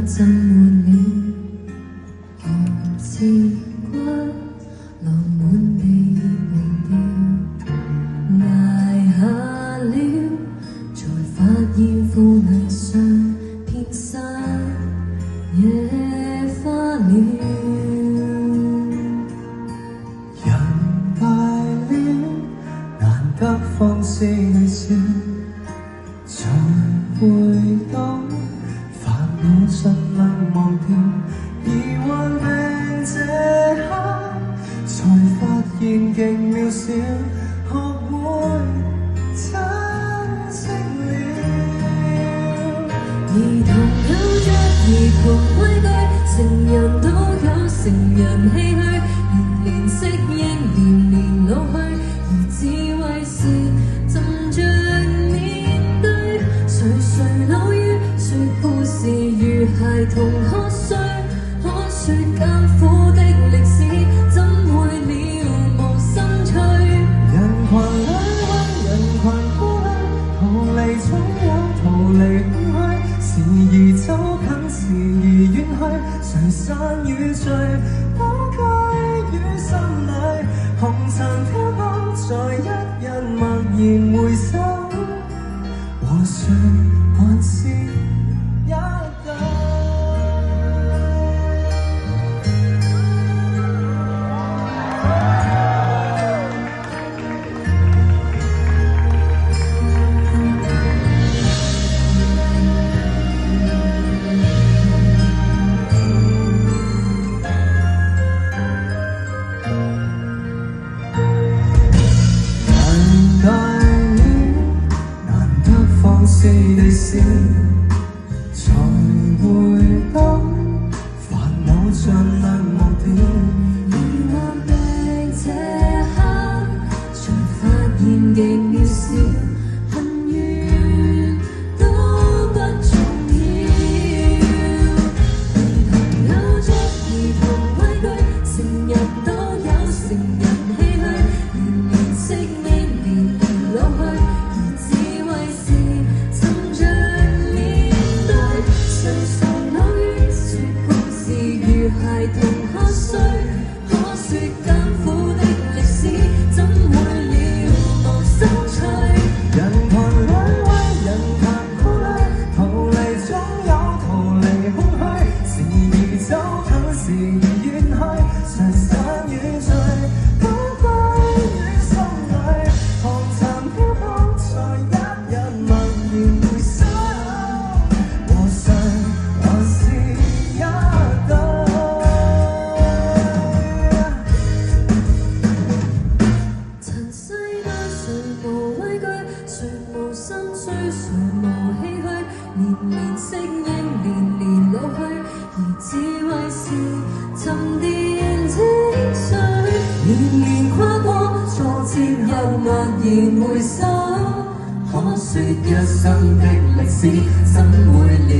浸沒了紅刺骨，流滿地忘掉，捱下了，才發現副泥上遍灑野花了。人大了，難得放肆地笑，才會懂煩惱盡能忘掉。而患病這刻，才發現極渺小，學會珍惜了。兒童有着兒童畏懼，成人都有成人唏噓，年年適應，年年老去，而智慧是沉着面對。誰老於說故事如孩童喝水，可說艱苦的歷史，怎會了無心趣？人群裏為人群孤單，逃離總有逃離空虛，時而走近，時而遠去，誰散與聚，都歸於心裏。紅塵飄泊，在一日默然回首，和誰還是一對。大了，難得放肆地笑，才會懂煩惱盡能忘掉。而患病這刻，才發現極渺小，恨怨都不重要。兒童有着兒童畏懼，成人都有成人唏噓，年年適應，年年老去，而智慧是沉着面對。誰常老於說故事如孩童喝水，可說艱苦的歷史，怎會了無心趣？人群裏為人群孤單，逃離總有逃離空虛，時而走近，時而遠去，誰散與聚，都歸於心裏。紅塵飄泊，在一日默然回首，和誰還是一對。塵世間誰無畏懼，誰無心碎，誰無唏噓，年年適應，年年老去，而智慧是沉澱情緒。年年跨過挫折又默然回首，可說一生的歷史，怎會了